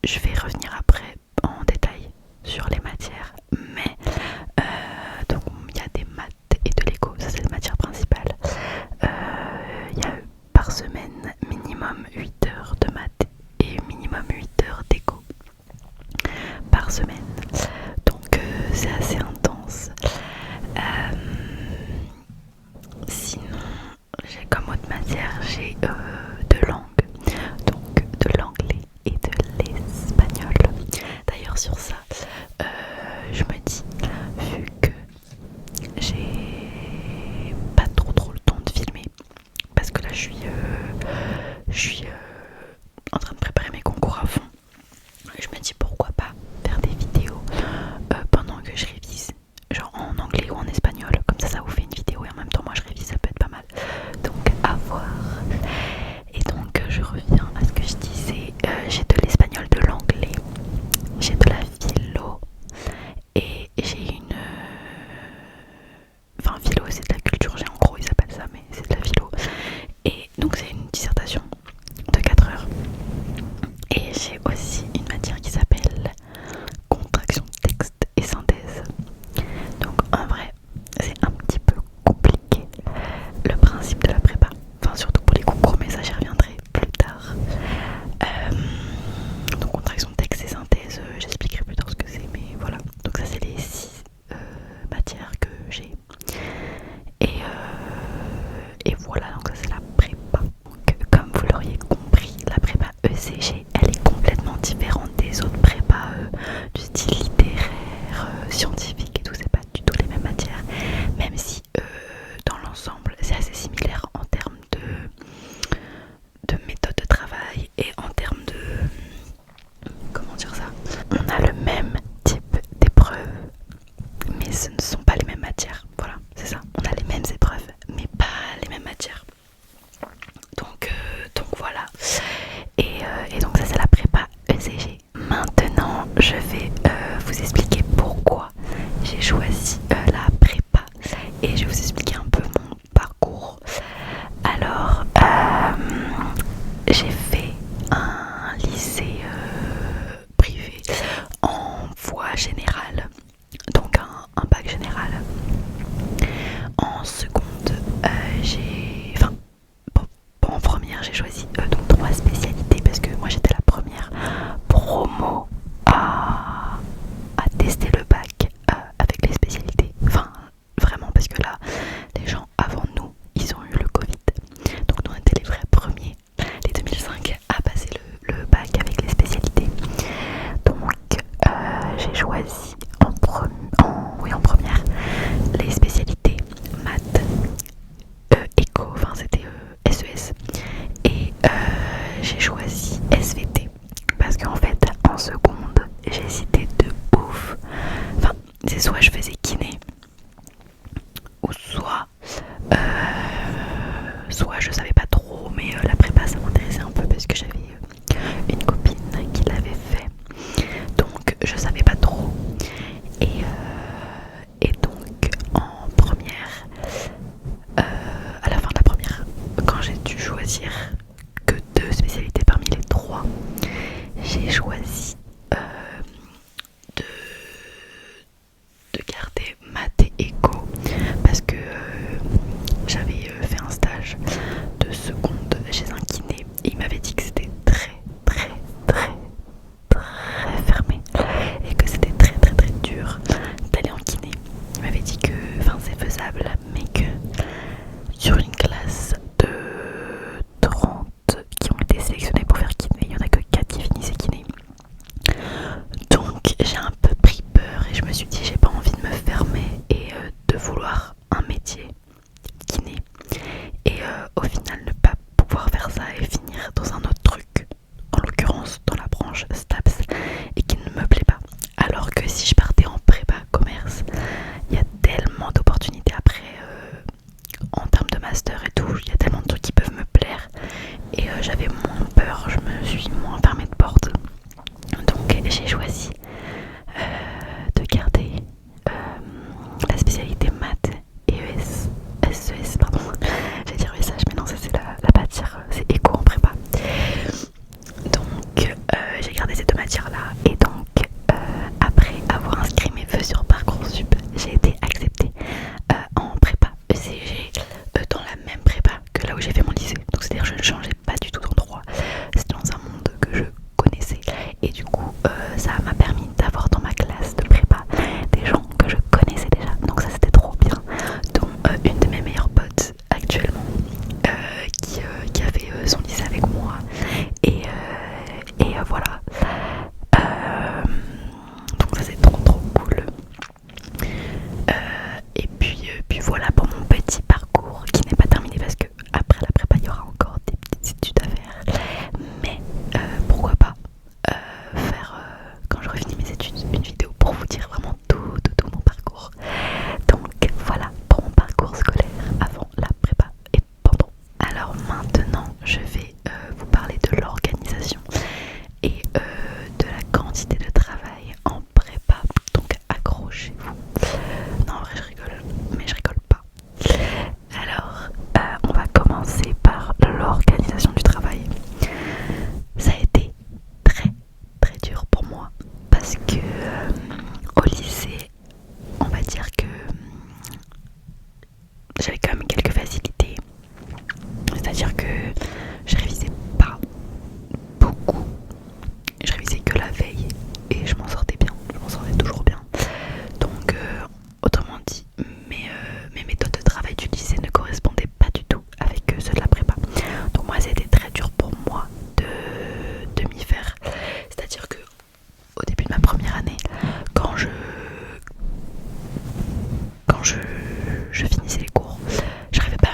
je vais revenir après en détail sur les matières, mais donc il y a des maths et de l'éco, ça c'est les matières principales. Il y a par semaine minimum 8 heures de maths et minimum 8 heures d'éco par semaine, donc c'est assez intense. Sinon, j'ai comme autre matière, j'ai de langue, donc de l'anglais et de l'espagnol. D'ailleurs sur ça, je me dis, vu que j'ai pas trop le temps de filmer, parce que là je suis en train de préparer mes concours à fond, je me dis pourquoi pas faire des vidéos pendant que je révise, genre en anglais ou en espagnol, comme ça vous fait une vidéo et en même temps moi je révise, ça peut être pas mal. Donc à voir. Et donc je reviens à ce que je disais, j'ai de l'espagnol, de l'anglais, j'ai de la philo et j'ai une... Enfin philo c'est de la culture G en gros ils appellent ça, mais c'est de la philo. Et donc c'est une dissertation de 4 heures. Et j'ai aussi une matière qui s'appelle contraction de texte et synthèse. Donc en vrai c'est un petit peu compliqué le principe de la prépa, enfin surtout pour les concours, mais ça j'y reviendrai plus tard. Donc contraction de texte et synthèse, j'expliquerai plus tard ce que c'est, mais voilà. Donc ça c'est les 6 matières que j'ai. Et voilà, donc ça c'est la prépa. Donc, comme vous l'auriez compris, la prépa ECG elle est complètement différente des autres prépas du style littéraire, scientifique et tout, c'est pas du tout les mêmes matières, même si dans l'ensemble c'est assez similaire en termes de méthode de travail et en termes de... comment dire ça, on a le même type d'épreuves mais ce ne sont pas les mêmes matières, voilà c'est ça, on a les mêmes épreuves mais pas les mêmes matières. Donc voilà. Et donc ça c'est la prépa ECG. Maintenant je vais vous expliquer pourquoi j'ai choisi la prépa et je vais vous expliquer un peu mon parcours. Alors j'ai fait un lycée privé en voie générale, donc un bac général. En seconde en première j'ai choisi donc 3 spécialités parce que moi j'étais la première promo à tester le bac avec les spécialités. Enfin vraiment parce que là les gens avant nous ils ont eu le Covid. Donc nous on était les vrais premiers, les 2005 à passer le bac avec les spécialités. Donc j'ai choisi en première les spécialités maths, éco, enfin c'était SES, et j'ai choisi SVT parce qu'en fait en seconde j'hésitais de ouf. Enfin c'est soit je faisais kiné ou soit je savais pas trop, mais la prépa ça m'intéressait un peu parce que j'avais une copine qui l'avait fait, donc je savais pas trop. Et donc en première, à la fin de la première, quand j'ai dû choisir que 2 spécialités parmi les 3, j'ai choisi de, de garder maths et éco parce que j'avais fait un stage de seconde chez un kiné et il m'avait dit que c'était très fermé et que c'était très dur d'aller en kiné. Il m'avait dit que c'est faisable mais que sur une classe de 30 qui ont été sélectionnés pour faire kiné, il n'y en a que 4 qui finissaient kiné. dire là. Et donc après avoir inscrit mes vœux sur Parcoursup, j'ai été acceptée en prépa ECG dans la même prépa que là où j'ai fait mon lycée. Donc c'est-à-dire je ne changeais pas du tout d'endroit, c'était dans un monde que je connaissais. Et du coup ça m'a permis d'avoir dans ma classe de prépa des gens que je connaissais déjà. Donc ça c'était trop bien. Dont une de mes meilleures potes actuellement qui avait son lycée avec moi. Et voilà. Donc ça c'est trop cool. Et puis voilà pour mon petit parcours qui n'est pas terminé parce que après la prépa il y aura encore des petites études à faire. Mais pourquoi pas faire quand j'aurai fini mes études une vidéo pour vous dire vraiment tout mon parcours. Donc voilà pour mon parcours scolaire avant la prépa et pendant. Alors maintenant je vais vous parler de l'organisation et de la quantité de travail en prépa. Donc accrochez-vous. Non en vrai je rigole, mais je rigole pas. Alors on va commencer par l'organisation du travail. Ça a été très dur pour moi parce que au lycée on va dire que j'avais quand même quelques facilités, c'est à dire que je révisais pas beaucoup, je révisais que la veille et je m'en sortais bien, je m'en sortais toujours bien. Donc autrement dit mes méthodes de travail du lycée ne correspondaient pas du tout avec ceux de la prépa. Donc moi c'était très dur pour moi de m'y faire, c'est à dire que au début de ma première année, quand je finissais les cours, j'arrivais pas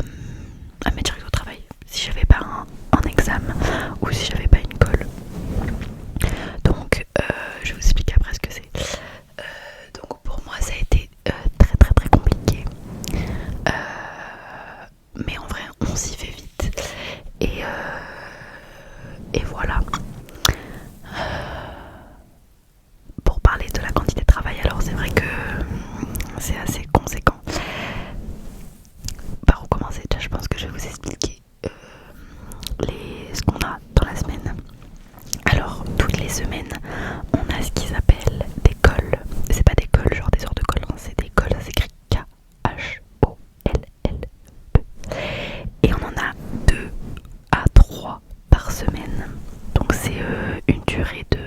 à me mettre direct au travail si j'avais pas un examen ou si j'avais pas une colle. Donc je vais vous expliquer après ce que c'est. Donc pour moi ça a été très compliqué, mais en vrai on s'y fait vite et voilà. Pour parler de la quantité de travail, alors c'est vrai que c'est assez conséquent. Par où commencer? Déjà je pense que je vais vous expliquer ce qu'on a dans la semaine. Alors toutes les semaines on a ce qui s'appelle des cols. C'est pas des cols genre des heures de colle, hein, c'est des cols, ça s'écrit K-H-O-L-L-E. Et on en a 2 à 3 par semaine. Donc c'est une durée de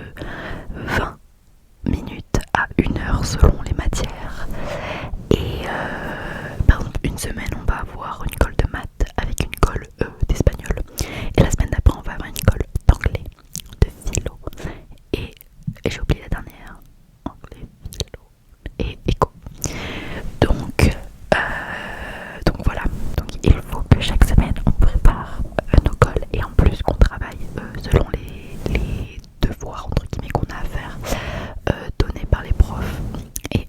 20 minutes à 1 heure selon les matières. Et par exemple une semaine on va avoir une colle de maths avec une colle d'espagnol. Et la semaine d'après on va avoir une colle d'anglais, de philo. Et j'ai oublié la dernière, anglais, philo et éco. Donc voilà, donc il faut que chaque semaine on prépare nos cols et en plus qu'on travaille selon les devoirs entre guillemets qu'on a à faire donnés par les profs. Et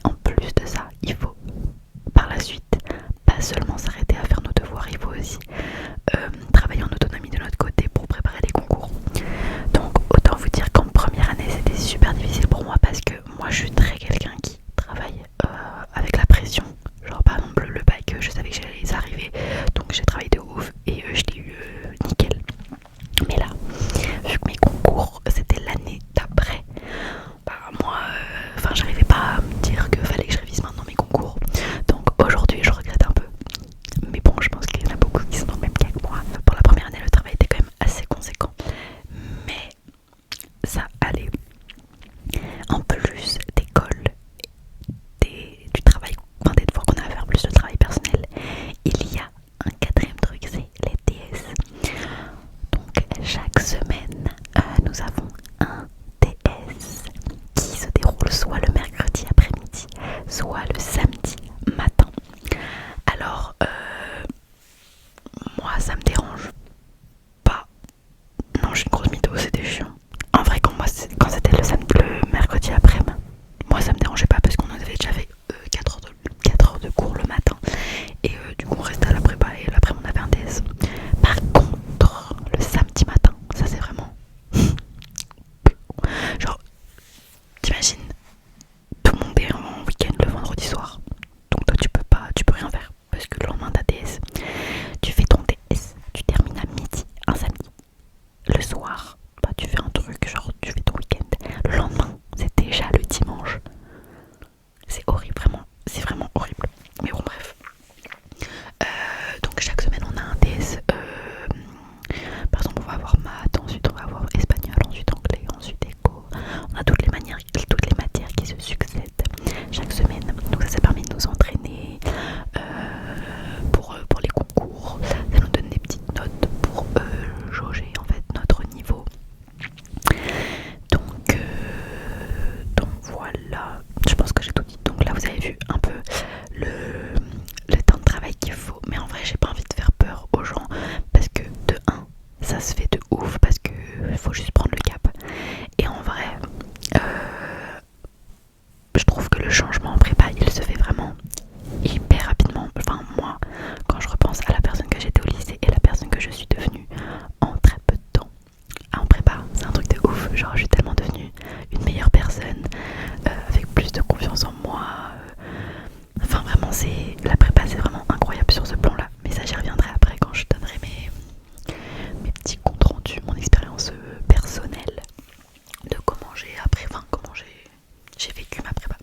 le changement en prépa il se fait vraiment hyper rapidement. Enfin moi, quand je repense à la personne que j'étais au lycée et la personne que je suis devenue en très peu de temps en prépa, c'est un truc de ouf. Genre je suis tellement devenue une meilleure personne, avec plus de confiance en moi. Enfin vraiment la prépa c'est vraiment incroyable sur ce plan là. Mais ça j'y reviendrai après quand je donnerai mes petits comptes rendus, mon expérience personnelle de comment j'ai appris, enfin comment j'ai vécu ma prépa.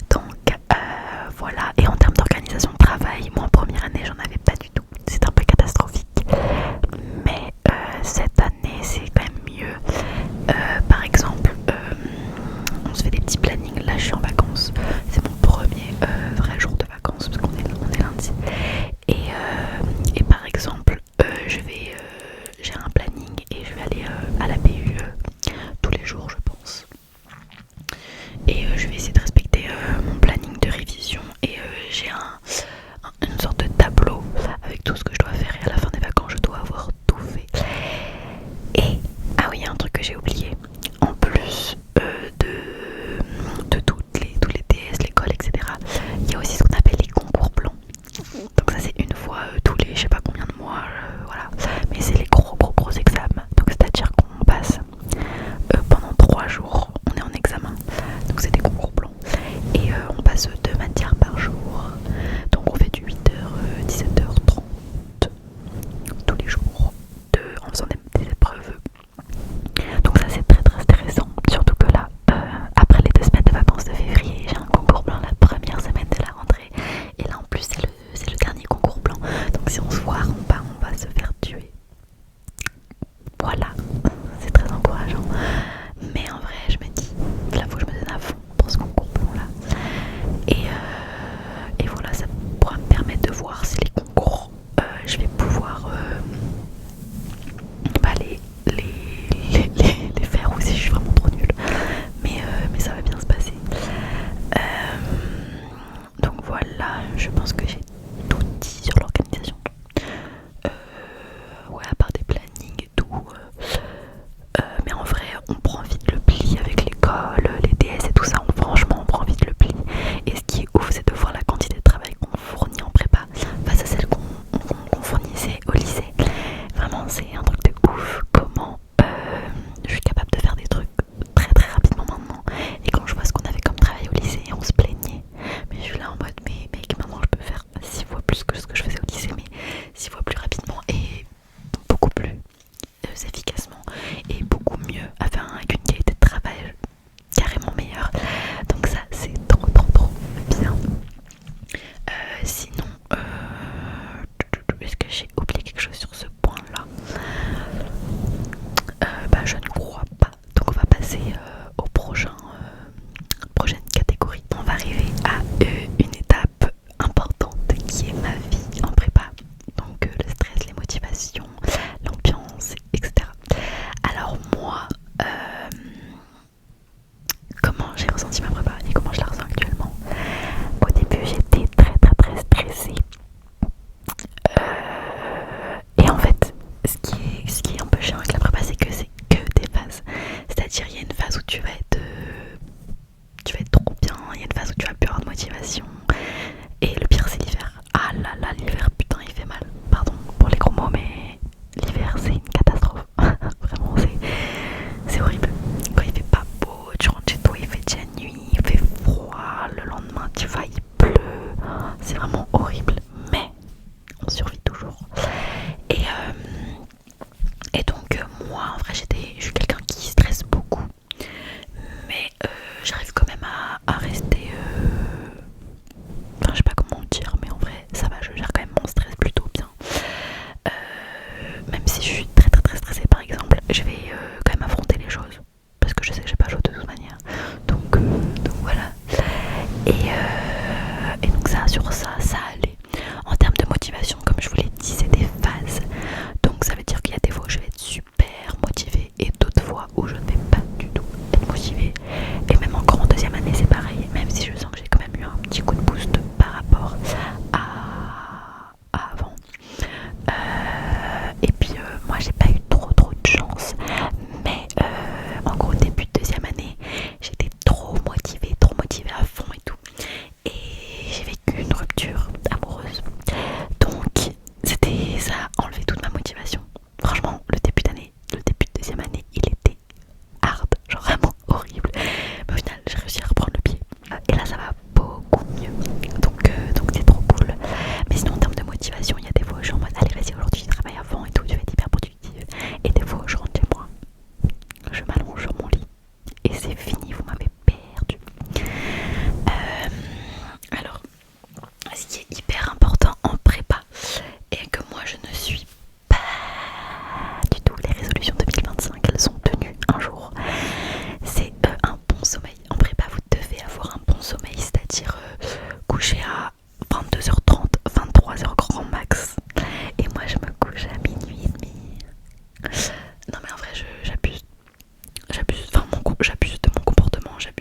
Donc voilà, et en termes d'organisation de travail, moi en première année j'en avais pas du tout, c'est un peu catastrophique. Mais cette année c'est quand même mieux. Par exemple, on se fait des petits plannings, là je suis en vacances, c'est mon premier vrai jour de vacances parce qu'on est lundi. Et par exemple, j'ai un planning et je vais aller à la BU tous les jours je pense. Et je vais essayer de respecter mon planning de révision et j'ai une sorte de tableau avec tout ce que je dois faire et à la fin des vacances je dois avoir tout fait. Et ah oui, il y a un truc que j'ai oublié, en plus de tous les TS, l'école, etc. Il y a aussi ce qu'on appelle les concours blancs. Donc ça c'est une fois tous les je sais pas combien de mois, voilà. Mais c'est les gros examens. Donc c'est à dire qu'on passe pendant 3 jours, on est en examen. Donc c'est des concours blancs. Et on passe 2 matières par jour. Donc on fait du 8h, 17h30 tous les jours en faisant des épreuves. Donc ça c'est très intéressant. Surtout que là, après les 2 semaines de vacances de février, j'ai un concours blanc la première semaine de la rentrée. Et là en plus c'est le dernier concours blanc. Donc si on se foire, on va se faire tuer. Voilà, c'est très encourageant. Mais en vrai je me dis, là faut que je me donne à fond pour ce concours blanc là. Et voilà, ça pourra me permettre de voir si les concours, je vais pouvoir les faire ou si je suis vraiment trop nulle. Mais ça va bien se passer. Donc voilà, je pense que j'ai tout dit sur l'organisation. Ouais, à part des plannings et tout. Mais en vrai, on prend vite le pli avec l'école, les DS et tout ça. Franchement, on prend vite le pli. Et ce qui est ouf, c'est de voir la quantité de travail qu'on fournit en prépa face à celle qu'on fournissait au lycée. Vraiment, c'est un truc de ouf. Comment je suis capable de faire des trucs très rapidement maintenant. Et quand je vois ce qu'on avait comme travail au lycée, on se plaignait. Mais je suis là en mode, mais mec, maintenant je peux faire 6 fois plus que ce que je faisais au lycée, mais 6 fois plus rapidement et beaucoup plus efficacement et beaucoup mieux, avec une qualité de travail carrément meilleure. Donc ça c'est trop bien. Sinon, est-ce que j'ai oublié quelque chose sur ce point là? Je ne crois pas. Donc on va passer au prochaine catégorie. On va arriver à une étape importante qui est ma vie en prépa. Donc le stress, les motivations, l'ambiance, etc. Alors moi, comment j'ai ressenti ma prépa et comment je la ressens actuellement? Au début j'étais très stressée. Et en fait, ce qui est un peu chiant avec la prépa, c'est que des phases. C'est-à-dire il y a une phase où tu vas être trop bien, il y a une phase où tu vas plus avoir de motivation. Et le pire c'est l'hiver. Ah là là, l'hiver, putain il fait mal. Pardon pour les gros mots, mais l'hiver c'est une catastrophe. Vraiment c'est horrible. Quand il fait pas beau, tu rentres chez toi, il fait déjà nuit, il fait froid, le lendemain tu vas, il pleut. C'est vraiment horrible, mais on survit toujours. Et donc moi en vrai je suis quelqu'un qui stresse beaucoup, mais j'arrive quand même à rester enfin je sais pas comment dire, mais en vrai ça va, je gère quand même mon stress plutôt bien. Même si je suis très stressée par exemple, je vais quand même affronter les choses parce que je sais que j'ai pas le choix de toute manière. Donc voilà. Et donc sur ça allait. En termes de motivation, comme je vous l'ai dit, c'est des phases. Donc ça veut dire qu'il y a des fois où je vais être super motivée et d'autres fois où je ne vais pas du tout être motivée. Et même encore en deuxième année c'est pareil, même si je sens que j'ai quand même eu un petit coup de boost par rapport à avant. Et puis moi j'ai pas eu trop de chance, mais en gros début de deuxième année j'étais trop motivée à fond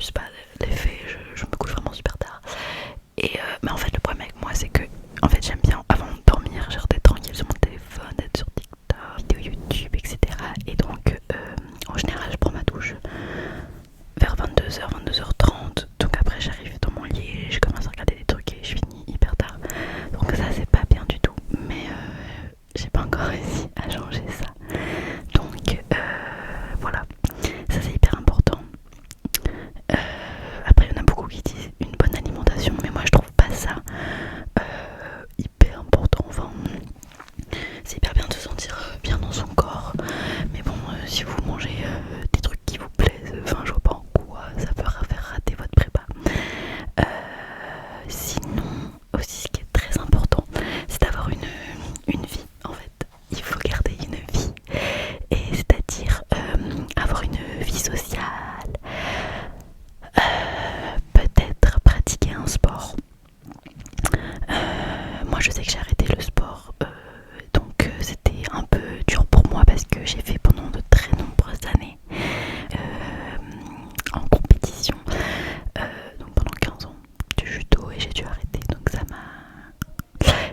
j'abuse pas l'effet, je me couche vraiment super tard. Et mais en fait le problème avec moi c'est que en fait j'aime bien avant de dormir genre d'être tranquille sur mon téléphone, d'être sur TikTok, vidéo YouTube, etc. Et donc en général je prends ma douche vers 22h, 22h30. Donc après j'arrive dans mon lit et je commence à regarder des trucs et je finis hyper tard. Donc ça c'est pas bien du tout. Mais j'ai pas encore réussi à changer ça. Donc voilà, ça c'est hyper important. Après il y en a beaucoup qui disent une bonne alimentation, mais moi je trouve pas ça hyper important. Enfin, c'est hyper bien de se sentir bien dans son corps, mais bon, si vous mangez des trucs qui vous plaisent, enfin je vois pas en quoi ça peut faire rater votre prépa. Sinon aussi ce qui est très important, c'est d'avoir une vie en fait. Il faut garder une vie, et c'est-à-dire avoir une vie sociale, peut-être pratiquer un sport. Moi je sais que j'ai arrêté le sport, donc c'était un peu dur pour moi parce que j'ai fait pendant de très nombreuses années en compétition, donc pendant 15 ans du judo, et j'ai dû arrêter, donc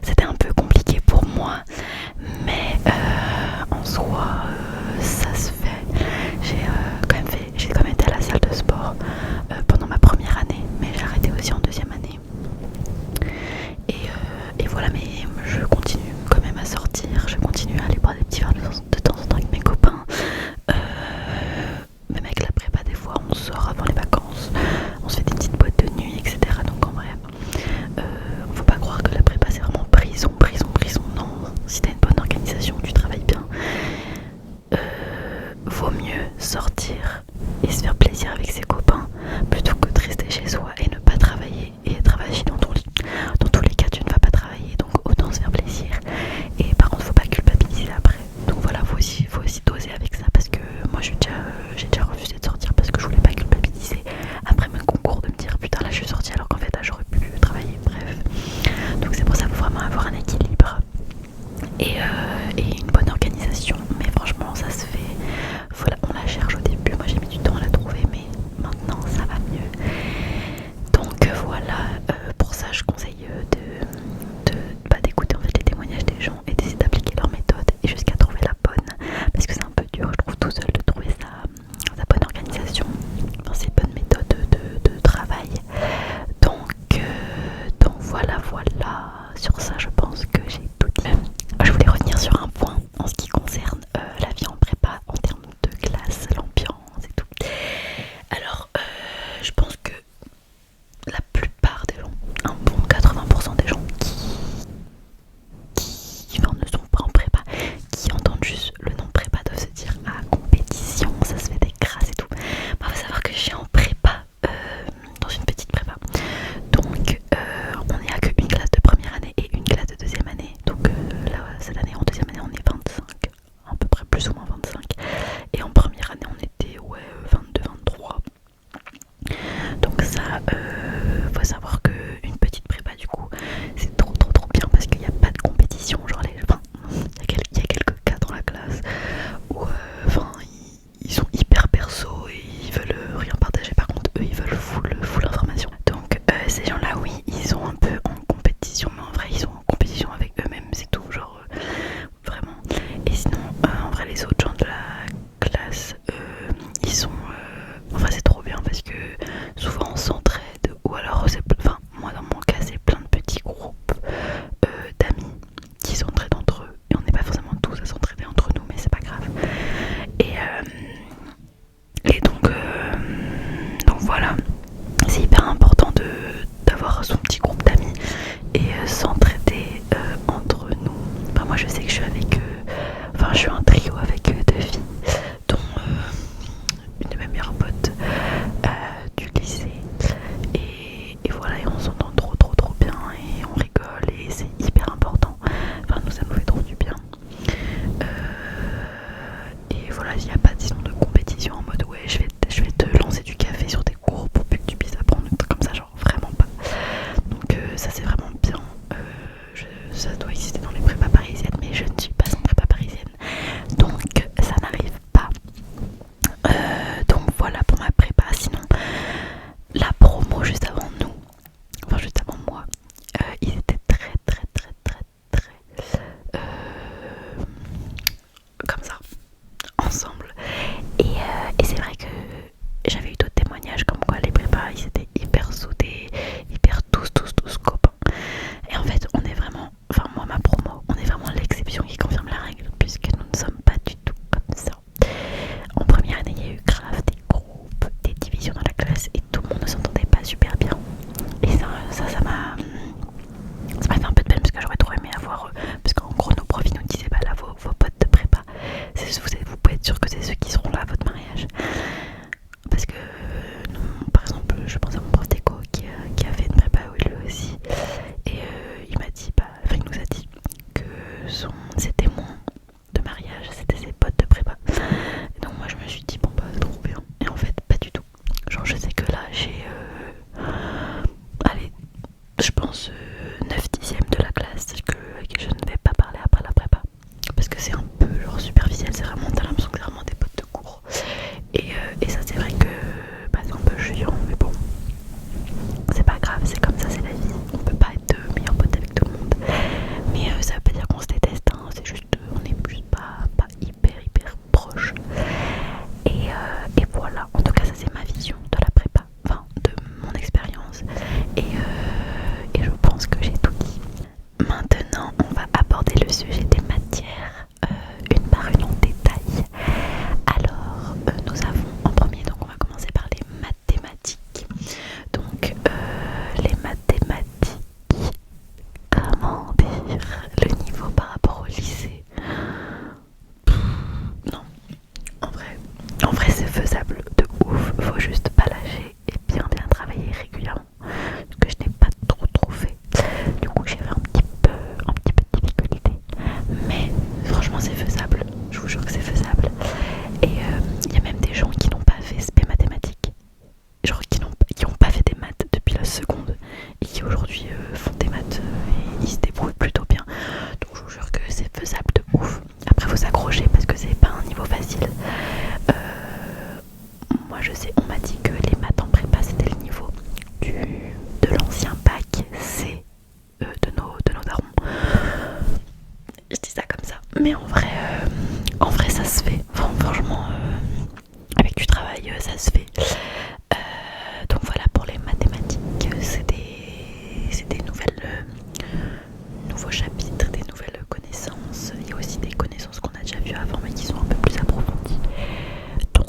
c'était un peu compliqué pour moi, mais en soi ça se fait. J'ai quand même été à la salle de sport pendant ma première année, mais j'ai arrêté aussi en deuxième année. Et voilà, mais je continue quand même à sortir, je continue à aller boire des petits verres de temps en temps avec mes copains. Même avec la prépa, des fois on sort avant les vacances, on se fait des petites boîtes de nuit, etc. Donc en vrai, faut pas croire que la prépa c'est vraiment prison. Non, si t'as une bonne organisation, tu travailles bien, vaut mieux sortir et se faire plaisir avec ses copains plutôt que de rester chez soi et ne pas travailler et être avachie dans ton lit. Dans tous les cas tu ne vas pas travailler, donc autant se faire plaisir. Et par contre faut pas culpabiliser après. Donc voilà, faut aussi doser avec ça, parce que moi j'ai déjà refusé de sortir parce que je voulais pas culpabiliser après mon concours, de me dire putain là je suis sortie alors qu'en fait là j'aurais pu travailler, bref. Donc c'est pour ça qu'il faut vraiment avoir un équilibre et une bonne organisation. Mais franchement ça se fait. Voilà, on la cherche au début, moi j'ai mis du temps à la trouver, mais maintenant ça va mieux. Donc voilà, pour ça je conseille d'écouter en fait les témoignages des gens et d'essayer d'appliquer leur méthode et jusqu'à trouver la bonne, parce que c'est un peu dur je trouve tout seul de trouver sa bonne organisation, enfin, ses bonnes méthodes de travail. Donc voilà, sur ça je pense que j'ai tout dit. Je voulais revenir sur un point en ce qui concerne la vie en prépa en termes de classe, l'ambiance et tout. Alors je pense que la plupart des gens, un bon 80% des gens qui ne sont pas en prépa, qui entendent juste le nom prépa, doivent se dire ah compétition, ça se fait des crasses et tout. Bah, faut savoir que je suis en prépa, dans une petite prépa, donc on n'est à qu'une classe de première année et une classe de deuxième année. Donc là cette année en deuxième année on est 25, à peu près plus ou moins 25, et en première année on était 22-23. Donc ça, faut savoir que une petite prépa du coup c'est trop bien, parce qu'il n'y a pas de compétition, genre il y a quelques cas dans la classe où ils sont hyper perso et ils veulent rien partager, par contre eux ils veulent full information. Donc ces gens là oui ils sont un peu en compétition, mais en vrai ils sont en compétition avec eux-mêmes, c'est tout, genre vraiment. Et sinon en vrai les autres gens de la classe ils sont enfin c'est trop bien parce que souvent on s'entraide, ou alors moi dans mon cas c'est plein de petits groupes d'amis qui s'entraident entre eux, et on n'est pas forcément tous à s'entraider entre nous, mais c'est pas grave. Et donc voilà, c'est hyper important d'avoir son petit groupe d'amis et s'entraider entre nous. Enfin, moi je sais que je suis avec je suis un trio avec deux filles, dont une de mes meilleures potes du lycée, et voilà, et on s'entend trop bien et on rigole, et c'est hyper important. Enfin nous ça nous fait trop du bien. Et voilà, il n'y a pas sinon de compétition en mode ouais je vais te lancer du café sur tes cours pour que tu puisses apprendre un truc comme ça, genre vraiment pas. Donc ça c'est vraiment bien. Ça doit exister dans les prépas parisiennes, mais je ne suis pas en prépa parisienne, donc ça n'arrive pas. Donc voilà pour ma prépa. j'avais eu d'autres témoignages comme quoi les prépas ils étaient hyper soudés, hyper tous copains. Et en fait on est vraiment, enfin moi ma promo, on est vraiment l'exception qui confirme la règle, puisque nous ne sommes pas du tout comme ça. En première année il y a eu grave des groupes, des divisions dans la classe et tout le monde ne s'entendait pas super bien. Et ça m'a fait un peu de peine parce que j'aurais trop aimé avoir, parce qu'en gros nos profs ils nous disaient bah là vos potes de prépa, vous pouvez être sûr que c'est ceux qui seront là à votre mariage. Parce que par exemple je pense à mon prof d'éco qui a fait une prépa lui aussi, et il m'a dit, enfin il nous a dit que ses témoins de mariage c'était ses potes de prépa. Et donc moi je me suis dit bon bah trop bien, et en fait pas du tout. Genre je sais que là j'ai allez, je pense 9/10 de la classe que je ne vais pas parler après la prépa, parce que c'est un peu genre superficiel, c'est vraiment, t'as l'impression que c'est vraiment des potes de cours. Et ça c'est vrai que c'est un peu chiant, mais bon, c'est pas grave, c'est comme ça, c'est la vie. On peut pas être meilleurs potes avec tout le monde, mais ça veut pas dire qu'on se déteste, hein. C'est juste on est plus pas hyper proches. Et voilà, en tout cas ça c'est ma vision de la prépa, enfin de mon expérience, et je pense que j'ai tout dit. Maintenant on va aborder le sujet des matières une par une en détail. Alors nous avons en premier, donc on va commencer par les mathématiques. Donc les mathématiques, comment dire, le niveau par rapport au lycée, non, en vrai c'est faisable de ouf, faut juste pas lâcher et bien travailler régulièrement, ce que je n'ai pas trop fait. Du coup j'avais un petit peu de difficulté, mais franchement c'est faisable, je vous jure que c'est faisable. Et il y a même des gens qui n'ont pas fait SP mathématiques, genre qui ont pas fait des maths depuis la seconde et qui aujourd'hui font des maths et ils se débrouillent plutôt bien. Donc je vous jure que c'est faisable de ouf. Après faut s'accrocher parce que c'est pas un niveau facile. Moi je sais, on m'a dit que les maths en prépa c'était le niveau de l'ancien bac C de nos darons. Je dis ça comme ça, mais en vrai ça se fait. Enfin, franchement avec du travail ça se fait. Donc voilà pour les mathématiques, c'est des nouveaux chapitres, des nouvelles connaissances. Il y a aussi des connaissances qu'on a déjà vues avant mais qui sont un peu plus approfondies. Donc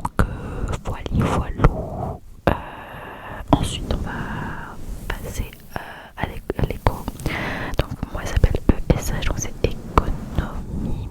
voilà. Ensuite on va passer à l'éco. Donc moi ça s'appelle ESH, donc c'est économie,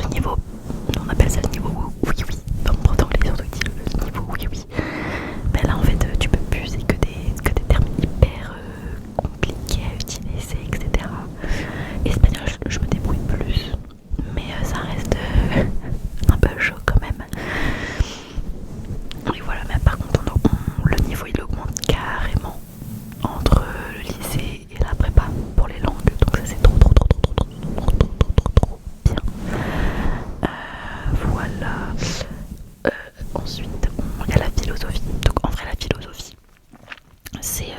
le niveau, on appelle ça le niveau oui oui, dans mon prof d'anglais surtout dit le niveau oui oui. Ben là en fait tu peux plus, c'est que des termes hyper compliqués à utiliser, etc. Espagnol je me débrouille plus, mais ça reste un peu chaud quand même. Et voilà, mais par contre le niveau il augmente carrément entre le lycée et la prépa pour les langues, donc ça c'est trop bien. Voilà. Ensuite il y a la philosophie. Donc en vrai la philosophie c'est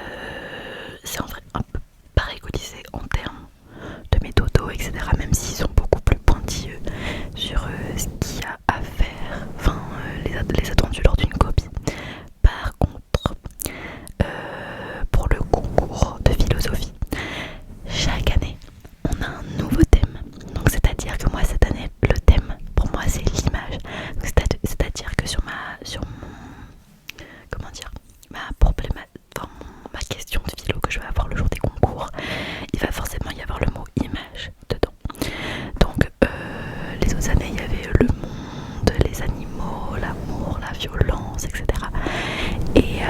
en vrai un peu pareil qu'au lycée en termes de méthodo, etc. Même s'ils sont beaucoup plus pointilleux sur ce qu'il y a à faire, enfin les attendus lors d'une copie. Par contre, pour le concours de philosophie, chaque année on a un nouveau thème. Donc c'est-à-dire que moi cette année le thème pour moi c'est l'image. C'est-à-dire que sur mon comment dire, ma question de philo que je vais avoir le jour des concours, il va forcément y avoir le mot image dedans. Donc les autres années il y avait le monde, les animaux, l'amour, la violence, etc. Et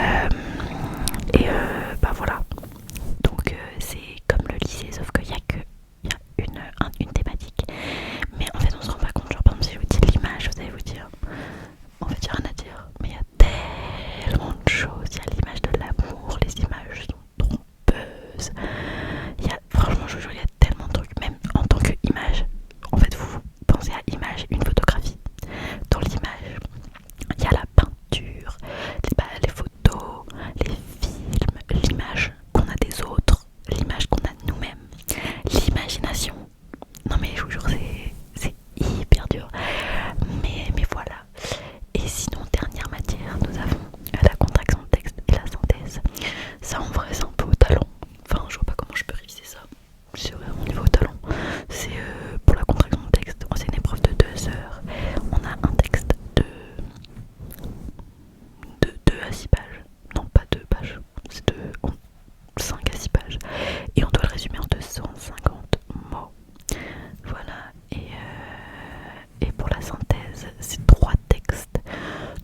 bah voilà. Donc c'est comme le lycée, sauf qu'il y a une thématique. Mais en fait on se rend pas compte, genre par exemple si je vous dis l'image, vous allez vous dire en fait il n'y a rien à dire, mais il y a tellement de choses. Il y a l'image de l'amour, les images sont trompeuses. Franchement je vous jure, il y a tellement de trucs. Même en tant qu'image, en fait vous pensez à image, une photographie. Dans l'image il y a la peinture, les photos, les films, l'image qu'on a des autres, l'image qu'on a de nous-mêmes, l'imagination. Non mais je vous jure c'est hyper dur. Mais voilà. Et sinon dernière matière, nous avons la contraction de texte et la synthèse. Ça en vrai c'est un peu au talon. Enfin je vois pas comment je peux réviser ça. C'est vraiment au niveau au talon. C'est pour la contraction de texte, c'est une épreuve de 2 heures. On a un texte de 2 à 6 pages. Non pas 2 pages, c'est de 5 à 6 pages. Et on doit le résumer en 250 mots. Voilà. Et pour la synthèse, c'est 3 textes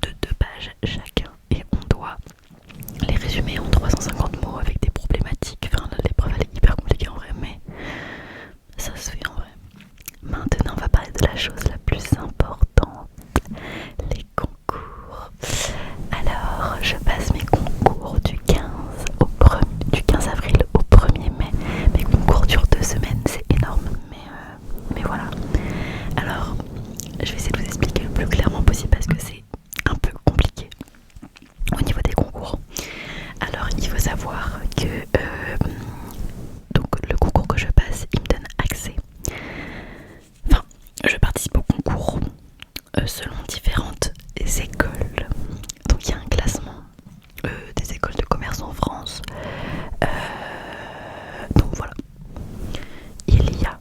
de 2 pages chacun. Et on doit les résumer en 350 mots avec des problématiques. Enfin l'épreuve elle est hyper compliquée en vrai, mais ça se fait en vrai. Maintenant on va parler de la chose la plus importante, les concours. Alors je passe mes concours du 15 avril au 1er mai. Mes concours durent 2 semaines, c'est énorme, mais voilà. Alors je vais essayer de vous expliquer le plus clairement possible parce que c'est un peu compliqué au niveau des concours. Alors il faut savoir que donc le concours que je passe il me donne accès, enfin je participe au concours selon différentes écoles. Donc il y a un classement des écoles de commerce en France. Donc voilà, il y a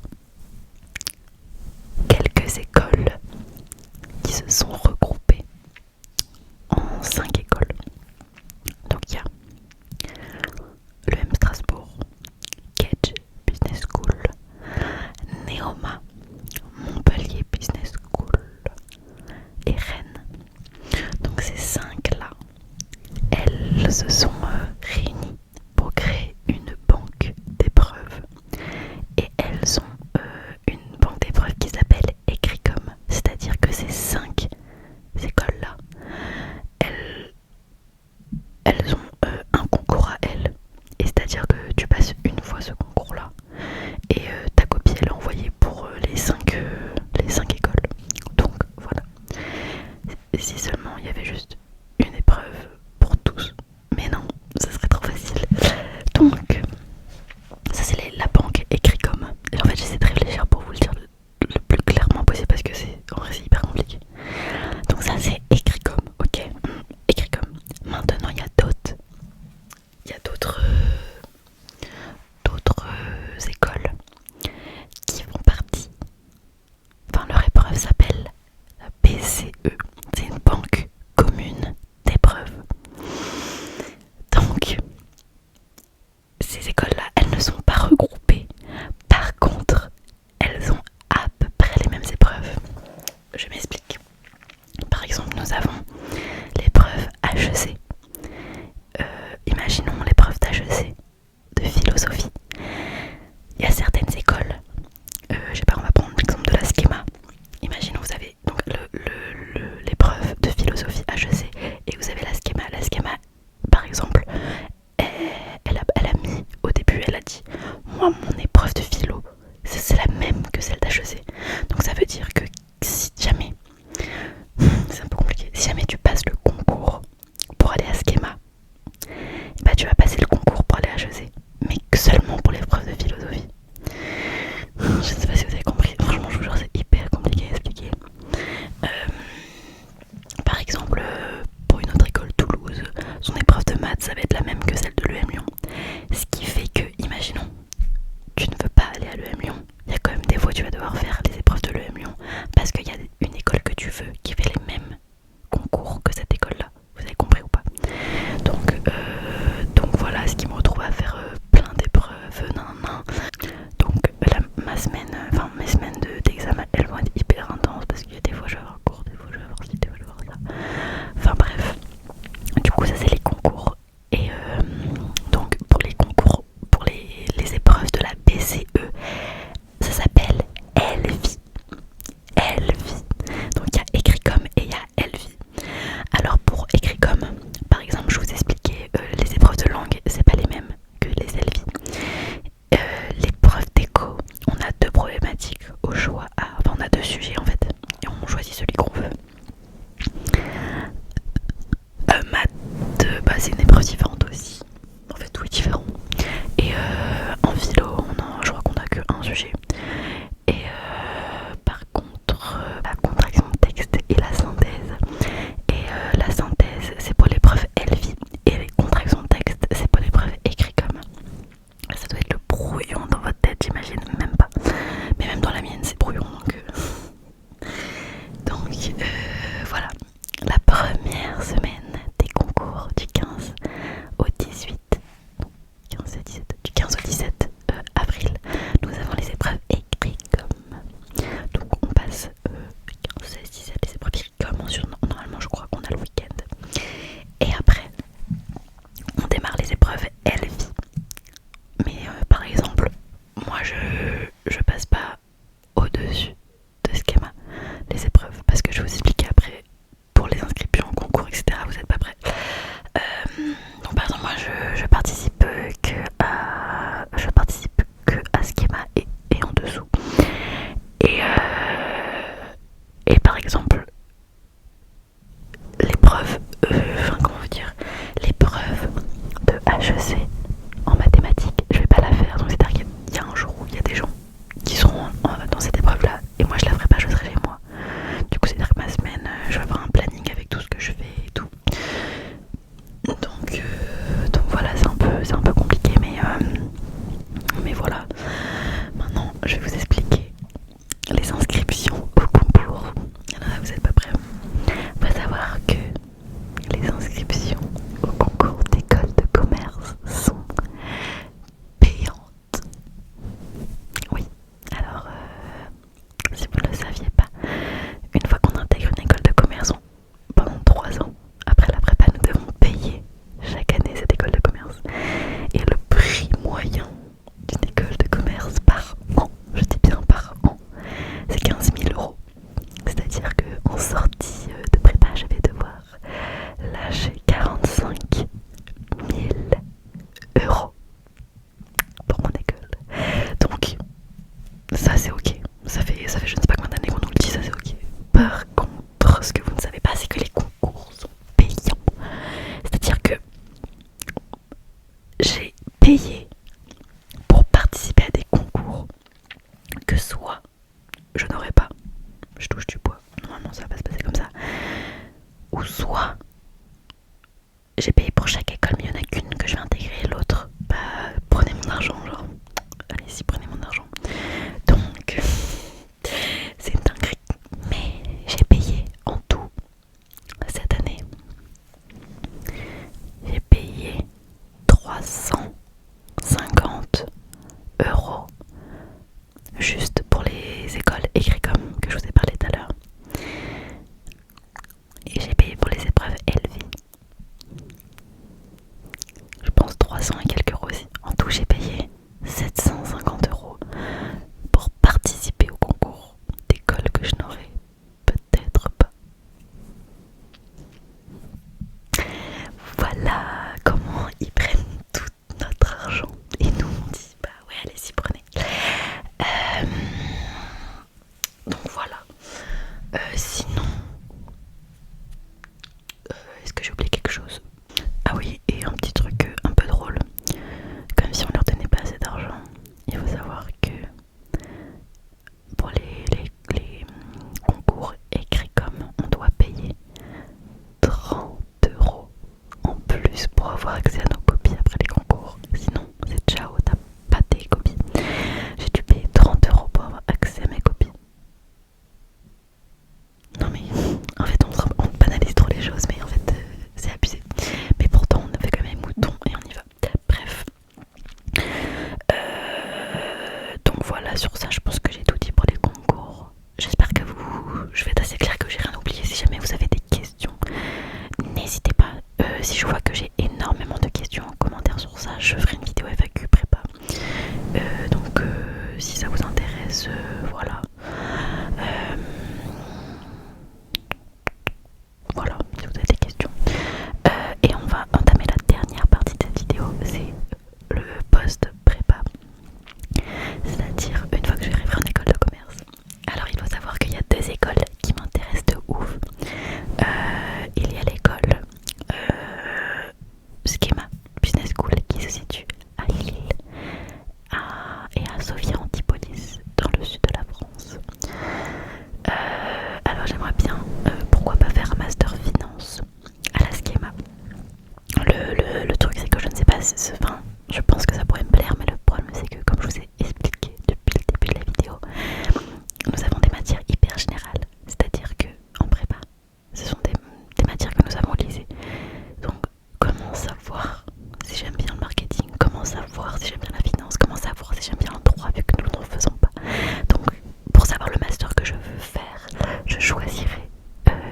quelques écoles qui se sont regroupées en 5 écoles. Donc il y a l'EM Strasbourg, Kedge Business School, Neoma, Montpellier Business School et Rennes. Donc ces 5 là, elles se sont réunies pour créer une banque d'épreuves. Et elles ont une banque d'épreuves qui s'appelle Écricom. C'est-à-dire que ces 5 écoles là, elles ont un concours à elles. Et c'est-à-dire que tu passes une fois ce concours là et ta copie elle est envoyée pour les 5 écoles. Donc voilà. Si seulement il y avait juste une épreuve pour tous. Mais non, ça je m'explique. Par exemple, nous avons l'épreuve HEC. Imaginons l'épreuve d'HEC de philosophie. Il y a certaines écoles, je sais pas, on va prendre l'exemple de la schéma. Imaginons vous avez donc l'épreuve de philosophie HEC et vous avez la schéma. La schéma, par exemple, elle a mis au début, elle a dit moi mon épreuve de philo c'est la même que celle d'HEC. Donc ça veut dire que si jamais, c'est un peu compliqué, si jamais tu passes le concours pour aller à schéma, bah tu vas passer le concours pour aller à HEC, mais que seulement pour l'épreuve de philosophie. Je sais pas si vous avez compris, franchement je vous jure c'est hyper compliqué à expliquer. Par exemple, pour une autre école, Toulouse, son épreuve de maths ça va être la même que celle de l'EM Lyon. Ce qui fait que, imaginons, tu ne veux pas aller à l'EM Lyon, il y a quand même des fois tu vas devoir faire les épreuves de l'EM Lyon parce qu'il y a une école que tu veux qui fait les mêmes concours que cette école là. Vous avez compris ou pas? Donc voilà, ce qui me retrouve à faire plein d'épreuves, Donc ma semaine, enfin mes semaines d'examen, elles vont être hyper intenses parce qu'il y a des fois je vais avoir cours, des fois je vais avoir ci, des fois je vais avoir ça. Enfin bref, du coup ça c'est les concours. Et donc pour les concours, pour les épreuves de la BCE, ça s'appelle LV. LV. Donc il y a écrit comme et il y a LV. Alors pour écrit comme, par exemple je vous expliquais, les épreuves de langue c'est pas les mêmes que les LV. L'épreuve d'éco, on a deux problématiques au choix. Enfin on a deux sujets en fait et on choisit celui qu'on veut. Maths, bah, c'est une épreuve différente aussi. En fait tout est différent. Et en philo, je crois qu'on a que un sujet. Et par contre, la contraction de texte et la synthèse. Et la synthèse, c'est pour l'épreuve LV. Et les contractions de texte, c'est pour l'épreuve écrit comme. Ça doit être le brouillon dans votre tête, j'imagine, même pas. Mais même dans la mienne, c'est brouillon. Donc voilà. La première semaine des concours du 15 au 18. 15 et 17, du 15 au 17 avril, nous avons les épreuves écrites comme. Donc on passe 15, 16, 17, les épreuves écrites comme. Normalement je crois qu'on a le week-end. Et après, on démarre les épreuves LV. Mais par exemple, moi je passe pas au-dessus de schéma les épreuves parce que je vais vous expliquer après pour les inscriptions en concours, etc. Vous n'êtes pas prêts. Donc par exemple moi je participe que à schéma et en dessous. Et par exemple l'épreuve, comment vous dire, l'épreuve de HEC en mathématiques, je vais pas la faire. Donc c'est-à-dire qu'il y a un jour où il y a des gens qui seront dans cette épreuve là et moi je la ferai pas, je serai chez moi. Du coup c'est-à-dire que ma semaine, je vais avoir un planning avec tout ce que je fais et tout. Donc voilà, c'est un peu compliqué, mais voilà. Maintenant, je vais vous expliquer les inscriptions au concours. Alors là, vous n'êtes pas prêts. Il faut savoir que les inscriptions au concours d'école de commerce sont payantes. Oui, alors si vous ne le saviez pas, une fois qu'on intègre une école de commerce, pendant 3 ans, après la prépa, nous devons payer chaque année cette école de commerce. Et le prix moyen d'une école de commerce par an, je dis bien par an, c'est 15 000 euros. C'est-à-dire qu'en sortie de prépa, je vais devoir lâcher 45 000 euros pour mon école. Donc, ça c'est ok. Ça fait je ne sais pas combien d'années qu'on nous le dit, ça c'est ok. Par contre, ce que vous ne savez pas, c'est que les concours sont payants. C'est-à-dire que j'ai payé pour participer à des concours que soit je n'aurais pas, je touche du bois, normalement ça va pas se passer comme ça, ou soit j'ai payé pour chaque école mais il n'y en a qu'une que je vais intégrer, l'autre, bah prenez mon argent, genre, allez-y prenez mon argent. Donc c'est une dinguerie, mais j'ai Sinon, est-ce que j'ai oublié quelque chose? Ah oui, et un petit truc un peu drôle. Comme si on leur donnait pas assez d'argent, il faut savoir que pour les concours écrits comme on doit payer 30 € en plus pour avoir accès à nos copies après les concours. Sinon, c'est ciao, t'as pas tes copies. J'ai dû payer 30 € pour avoir accès à mes copies. Non mais, en fait, on banalise trop les choses, mais en fait, c'est abusé. Mais pourtant, on a fait quand même mouton et on y va. Bref. Donc voilà, sur ça, je pense que j'ai tout dit pour les concours. J'espère que je vais être assez clair, que j'ai rien oublié. Si jamais vous avez des questions, n'hésitez pas. Si je vois que j'ai énormément de questions en commentaire sur ça, je ferai une vidéo FAQ prépa. Donc si ça vous intéresse, voilà. Voilà, si vous avez des questions. Et on va entamer la dernière partie de cette vidéo, c'est le post-prépa. C'est-à-dire une fois que je vais arriver en école de commerce. Alors il faut savoir qu'il y a deux écoles qui m'intéressent de ouf. Il y a l'école Schema Business School qui se situe à Lille et à Sophia Antipolis dans le sud de la France. Alors j'aimerais bien, pourquoi pas faire un master finance à la Schema. Le truc c'est que je ne sais pas, enfin, je pense que ça pourrait me plaire, mais le problème c'est que comme je vous ai expliqué depuis le début de la vidéo, nous avons des matières hyper générales, c'est-à-dire que en prépa, ce sont des matières que nous avons lisées. Donc comment savoir si j'aime bien le marketing, comment savoir si j'aime bien la finance, comment savoir si j'aime bien le droit vu que nous n'en faisons pas. Donc pour savoir le master que je veux faire, je choisirai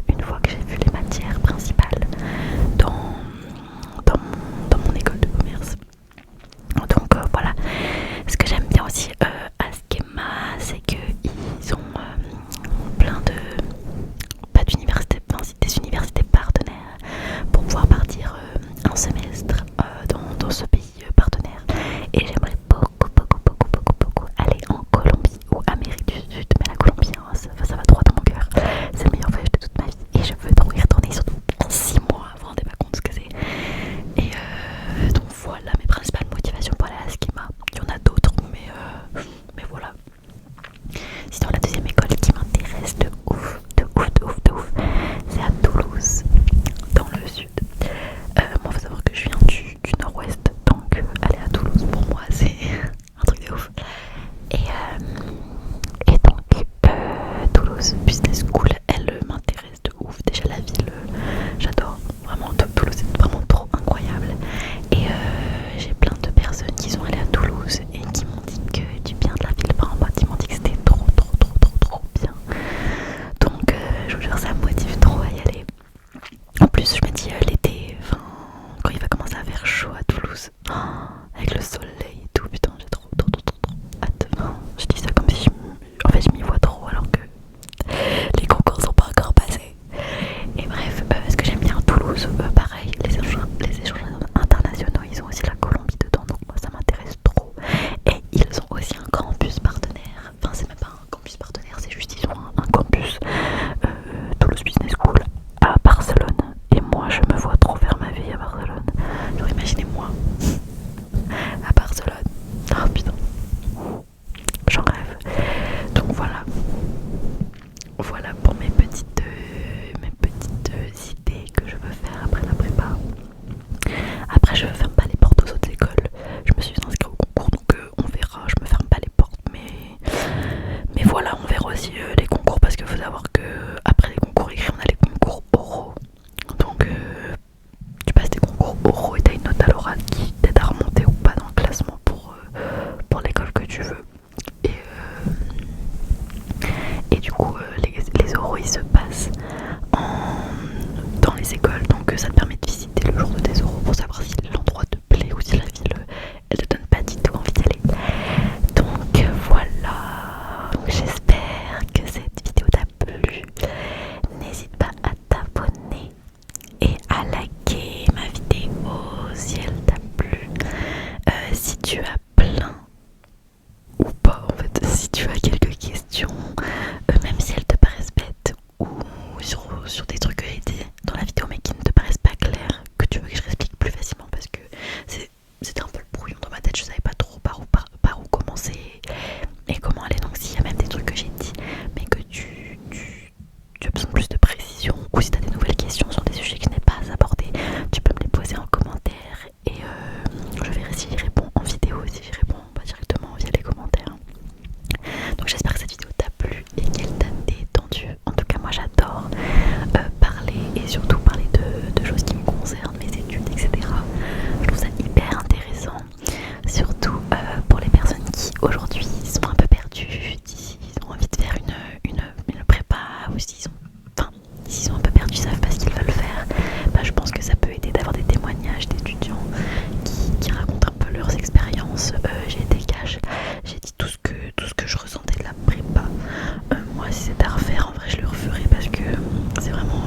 une fois que j'ai vu les matières principales dans mon école de commerce. Donc voilà, ce que j'aime bien aussi à Schema, c'est qu'ils ont plein de, pas d'universités, enfin des universités partenaires pour pouvoir partir un semestre dans ce pays partenaire. Et j'aimerais beaucoup aller en Colombie ou Amérique du Sud, mais la Colombie, hein, ça va droit dans mon cœur. C'est le meilleur voyage de toute ma vie et je veux trop y retourner, surtout pour 6 mois. Vous vous rendez pas compte ce que c'est. Et donc voilà mes principales motivations pour aller à Schema. Il y en a d'autres, mais voilà. Sinon la deuxième école qui m'intéresse de ouf, c'est à Toulouse, dans le sud. Moi faut savoir que je viens du nord-ouest, donc aller à Toulouse pour moi c'est un truc de ouf. Et donc Toulouse Business School, elle m'intéresse de ouf. Déjà la ville, j'adore vraiment. Toulouse c'est vraiment trop incroyable. Et j'ai plein de personnes qui sont allées à Toulouse et qui m'ont dit que du bien de la ville. Enfin, en mode, ils m'ont dit que c'était trop bien. Donc je vous jure, ça me motive trop à y aller. En plus je me dis l'été, enfin quand il va commencer à faire chaud à Toulouse, avec le soleil et tout, putain j'ai trop hâte. Enfin, je dis ça comme si je m'y vois trop alors que les concours sont pas encore passés. Et bref, ce que j'aime bien à Toulouse, pareil, les échanges internationaux, ils ont aussi la Colombie dedans, donc moi ça m'intéresse trop. Et ils ont aussi un campus partenaire, enfin c'est même pas un campus partenaire, c'est juste ils ont un campus Toulouse Business School à Barcelone. Et moi je me vois trop faire ma vie à Barcelone. Genre imaginez-moi à Barcelone. Oh putain, j'en rêve. Donc voilà pour mes petites idées que je veux faire après la prépa. Après je ne ferme pas les portes aux autres écoles. Je me suis inscrite au concours, donc on verra. Je me ferme pas les portes, mais voilà, on verra aussi les concours, parce qu'il faut savoir que après les concours écrits, on a les concours oraux. Donc tu passes des concours oraux et t'as une note à l'oral qui t'aide à remonter ou pas dans le classement pour l'école que tu veux. Et du coup les oraux ils se passent dans les écoles, donc ça te permet de visiter le jour de tes oraux pour savoir si l'endroit te plaît ou si la ville elle te donne pas du tout envie d'y aller. Donc voilà, donc j'espère que cette vidéo t'a plu. N'hésite pas à t'abonner et à liker ma vidéo si elle t'a plu. Si tu as plein ou pas, en fait, si tu as quelques questions, même si elles te paraissent bêtes ou sur des trucs que j'ai dit dans la vidéo mais qui ne te paraissent pas clairs, que tu veux que je réexplique plus facilement, parce que c'était un peu le brouillon dans ma tête, je savais pas trop par où commencer et comment aller. Donc s'il y a même des trucs que j'ai dit mais que tu as besoin de plus de précision, ou si tu as des nouvelles questions sur des sujets que je n'ai pas abordés, tu peux me les poser en commentaire et je verrai si j'y réponds en vidéo, si j'y réponds pas directement via les commentaires. Donc j'espère que cette vidéo t'a plu et qu'elle t'a détendu. En tout cas moi j'adore parler, et surtout parler de choses qui me concernent, mes études, etc. Je trouve ça hyper intéressant, surtout pour les personnes qui aujourd'hui sont un peu perdues, s'ils ont envie de faire une prépa, ou s'ils sont un peu perdus, ils savent pas ce qu'ils veulent faire. Bah, je pense que ça peut aider d'avoir des témoignages d'étudiants qui racontent un peu leurs expériences. J'ai été cash, j'ai dit tout ce que je ressentais de la prépa. Moi si c'était à refaire, en vrai je le referais, parce que c'est vraiment